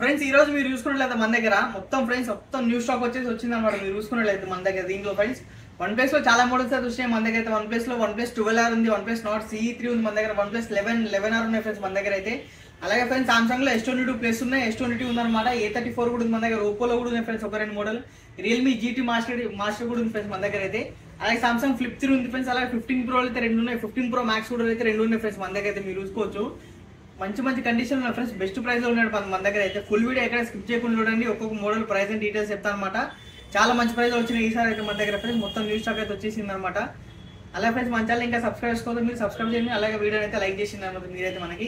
Friends ఈ రోజు మీరు చూసుకున్నట్లయితే మన దగ్గర మొత్తం న్యూ స్టాక్ వచ్చింది అన్నమాట. మీరు చూసుకున్నట్లయితే మన దగ్గర దీంట్లో ఫ్రెండ్స్ OnePlus లో చాలా మోడల్స్ అయితే వచ్చినాయి మన దగ్గర అయితే. OnePlus లో OnePlus 12R ఉంది, OnePlus Nord CE3 ఉంది మన దగ్గర, OnePlus 11R ఉన్నాయి ఫ్రెండ్స్ మన దగ్గర అయితే. అలాగే ఫ్రెండ్స్ సామ్సంగ్ లో S22 ప్లస్ ఉన్నాయి, S22 ఉందన్నమాట. A34 కూడా ఉంది మన దగ్గర, ఓప్పోలో కూడా ఉన్నాయి ఫ్రెండ్స్ ఒక రెండు మోడల్. రియల్మీ GT మాస్టర్ కూడా ఉంది ఫ్రెండ్స్ మన దగ్గర అయితే. అలాగే సామ్సంగ్ Flip 3 ఉంది ఫ్రెండ్స్. అలాగే 15 Pro అయితే రెండు ఉన్నాయి, 15 Pro Max కూడా అయితే రెండు ఉన్నాయి ఫ్రెండ్స్ మన దగ్గర అయితే. మీరు చూసుకోవచ్చు మంచి కండిషన్ ఉన్నాయి ఫ్రెండ్స్, బెస్ట్ ప్రైస్ లో ఉన్నాడు మన దగ్గర అయితే. ఫుల్ వీడియో ఎక్కడ స్కిప్ చేయకుండా చూడండి, ఒక్కొక్క మోడల్ ప్రైస్ అండ్ డీటెయిల్స్ చెప్తాను అనమాట. చాలా మంచి ప్రైస్ వచ్చినాయి ఈసారి అయితే మన దగ్గర ఫ్రెండ్స్. మొత్తం న్యూ స్టాక్ అయితే వచ్చేసింది అనమాట. అలాగే ఫ్రెండ్స్ మన ఛానల్ ఇంకా సబ్స్క్రైబ్ చేసుకోవాలి, మీరు సబ్స్క్రైబ్ చేయండి. అలాగే వీడియో అయితే లైక్ చేసింది అనమాట మీరైతే. మనకి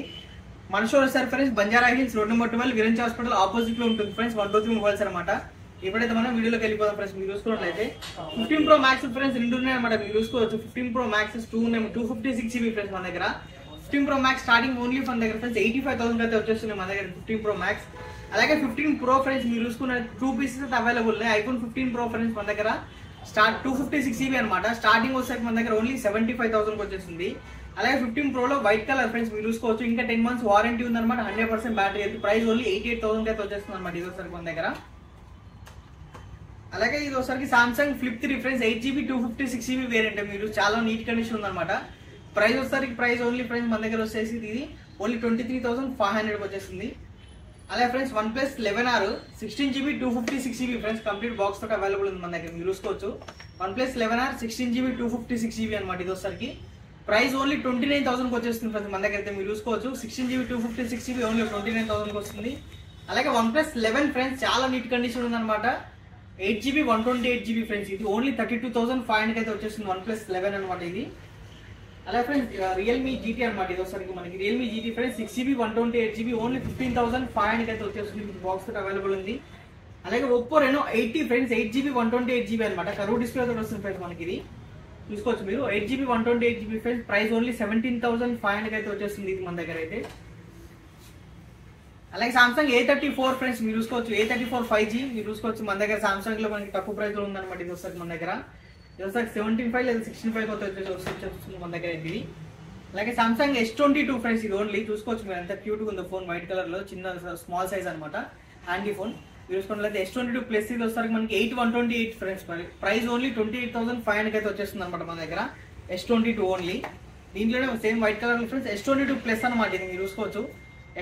మన షో వస్తారు friends Banjara hills road number 12 విరంజ్ హాస్పిటల్ ఆపోజిట్ లో ఉంటుంది ఫ్రెండ్స్. 123 మొబైల్స్ అనమాట. ఇప్పుడైతే మనం వీడియోలోకి వెళ్ళిపోదాం ఫ్రెండ్స్. మీరు చూసుకున్నట్లయితే 15 Pro Max ఫ్రెండ్స్ రెండు ఉన్నాయి అనమాట. మీరు చూసుకోవచ్చు 15 Pro Max 256GB ఫ్రెండ్స్ మన దగ్గర. 15 Pro Max స్టార్టింగ్ ఓన్లీ మన దగ్గర ఫ్రెండ్స్ 85,000 అయితే వచ్చేస్తున్నాయి మన దగ్గర 15 Pro Max. అలాగే 15 Pro ఫ్రెండ్స్ మీరు చూసుకున్న 2 పీసెస్ అయితే అవైలబుల్ ఉన్నాయి. iPhone 15 Pro ఫ్రెండ్స్ మన దగ్గర స్టార్ట్ 256GB అనమాట. స్టార్టింగ్ వచ్చేసరికి మన దగ్గర ఓన్లీ 75,000 వచ్చేస్తుంది. అలాగే 15 Pro లో వైట్ కలర్ ఫ్రెండ్స్ మీరు చూసుకోవచ్చు, ఇంకా 10 months వారంటీ ఉందన్నమాట. 100% బ్యాటరీ అయితే. ప్రైస్ ఓన్లీ 88,000 అయితే వచ్చేస్తుంది అనమాట ఇది ఒకసారి మన దగ్గర. అలాగే ఇది ఒకసారి Samsung Flip 3 friends 8GB 256GB variant. మీరు చాలా నీట్ కండిషన్ ఉందన్నమాట. ప్రైస్ వచ్చేసరికి ప్రైస్ ఓన్లీ ఫ్రెండ్స్ మన దగ్గర వచ్చేసి ఇది ఓన్లీ 23,500 వచ్చేస్తుంది. అలాగే friends OnePlus 11R 16GB 256GB friends complete box తోటి అవైలబుల్ ఉంది మన దగ్గర. మీరు చూసుకోవచ్చు OnePlus 11R 16GB 256GB అనమాట. ఇది వచ్చేసరికి ప్రైస్ ఓన్లీ 29,000 వచ్చేస్తుంది ఫ్రెండ్స్ మన దగ్గర అయితే. మీరు చూసుకోవచ్చు 16GB 256GB ఓన్లీ 29,000 వస్తుంది. అలాగే OnePlus 11 ఫ్రెండ్స్ చాలా నీట్ కండిషన్ ఉందన్నమాట. 8GB 128GB ఫ్రెండ్స్ ఇది ఓన్లీ 32,500 అయితే వచ్చేస్తుంది OnePlus 11 అనమాట ఇది. అలాగే ఫ్రెండ్స్ రియల్మీ GT అనమాట. ఇది ఒకసారి మనకి Realme GT friends 6GB 128GB only 15,500 అయితే వచ్చేస్తుంది బాక్స్ తోటి అవైలబుల్ ఉంది. అలాగే Oppo Reno 80 friends 8GB 128GB అనమాట. కర్వ్ డిస్ప్లే తోటి వస్తుంది ఫ్రెండ్స్ మనకి ఇది. చూసుకోవచ్చు మీరు 8GB 128GB friends price only 17,500 అయితే వచ్చేస్తుంది ఇది మన దగ్గర అయితే. అలాగే సామ్సంగ్ A34 ఫ్రెండ్స్ మీరు చూసుకోవచ్చు A34 5G మీరు చూసుకోవచ్చు మన దగ్గర సామ్సంగ్ లో మనకి తక్కువ ప్రైస్ లో ఉందన్నమాట. ఇది వస్తుంది మన దగ్గర. ఇది వస్తుంది 75 లేదా 65 వచ్చేస్తుంది మన దగ్గర ఇది. అలాగే సామ్సంగ్ S22 ఫ్రెండ్స్ ఇది ఓన్లీ చూసుకోవచ్చు మీరు ఎంత క్యూట్ గా ఉందో ఫోన్, వైట్ కలర్ లో చిన్న స్మాల్ సైజ్ అనమాట హ్యాండీ ఫోన్. మీరు చూసుకున్నట్లయితే S22 ప్లస్ ఇది వస్తారు మనకి 8128 ఫ్రెండ్స్ ప్రైస్ ఓన్లీ 28,500 అయితే వచ్చేస్తుంది అనమాట మన దగ్గర. S22 ఓన్లీ దీంట్లోనే same white colour friends S22 plus అనమాట ఇది. మీరు చూసుకోవచ్చు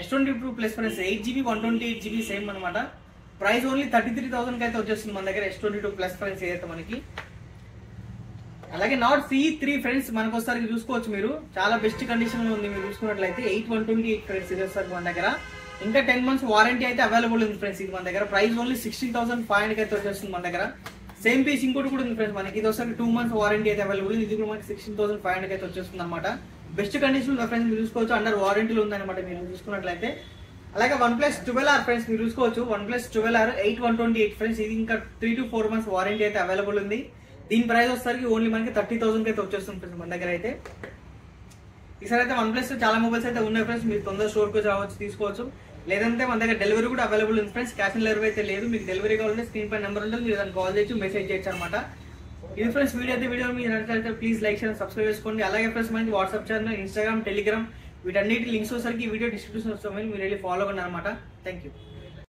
S22 plus friends 8GB 128GB same అనమాట. ప్రైస్ ఓన్లీ 33,000 అయితే వచ్చేస్తుంది మన దగ్గర S22 ప్లస్ ఫ్రెండ్స్ ఏదైతే మనకి. అలాగే Nord CE3 ఫ్రెండ్స్ మనకు ఒకసారి చూసుకోవచ్చు మీరు చాలా బెస్ట్ కండిషన్ లో ఉంది. మీరు చూసుకున్నట్లయితే 8128 ఫ్రెండ్స్ ఇది వస్తారు మన దగ్గర. ఇంకా 10 months వారంటీ అయితే అవైలబుల్ ఉంది ఫ్రెండ్స్ ఇది మన దగ్గర. ప్రైస్ ఓన్లీ 16,500 అయితే వచ్చేస్తుంది మన దగ్గర. సేమ్ పీస్ ఇంకోటి కూడా ఉంది ఫ్రెండ్స్ మనకి. ఇది ఒకసారి 2 months వారంటీ అయితే అవైలబుల్ ఉంది. ఇది కూడా మనకి 16,500 అయితే వచ్చేస్తుంది అనమాట. బెస్ట్ కండిషన్ ఫ్రెండ్స్ మీరు చూసుకోవచ్చు, అండర్ వారంటీలో ఉందన్నమాట మీరు చూసుకున్నట్లయితే. అలాగే OnePlus 12R ఫ్రెండ్స్ మీరు చూసుకోవచ్చు OnePlus 12R 8128 ఫ్రెండ్స్ ఇది ఇంకా 3 to 4 months వారంటీ అయితే అవైలబుల్ ఉంది. దీని ప్రైస్ వచ్చేసరికి ఓన్లీ మనకి 30,000 అయితే వచ్చేస్తుంది ఫ్రెండ్స్ మన దగ్గర అయితే. ఈసారి అయితే OnePlus చాలా మొబైల్స్ అయితే ఉన్నాయి ఫ్రెండ్స్, మీరు తొందర స్టోర్ కి రావచ్చు తీసుకోవచ్చు. లేదంటే మన దగ్గర డెలివరీ కూడా అవైలబుల్ ఉంది ఫ్రెండ్స్. క్యాష్ ఆన్ డెలివరీ అయితే లేదు. మీకు డెలివరీ కావాలంటే స్క్రీన్ పై నెంబర్ ఉంటుంది, మీరు దాన్ని కాల్ చేయొచ్చు, మెసేజ్ చేయొచ్చు అనమాట. ఇది ఫ్రెండ్స్ వీడియో మీరు నచ్చినట్లయితే ప్లీజ్ లైక్ చేయండి, సబ్స్క్రైబ్ చేసుకోండి. అలాగే ఫ్రెండ్స్ మనకి వాట్సాప్ ఛానల్, ఇన్స్టాగ్రామ్, టెలిగ్రామ్ వీటన్నిటి లింక్స్ వచ్చేసరికి వీడియో డిస్క్రిప్షన్ వస్తామని మీరు వెళ్ళి ఫాలో అవ్వండి అనమాట. Thank you.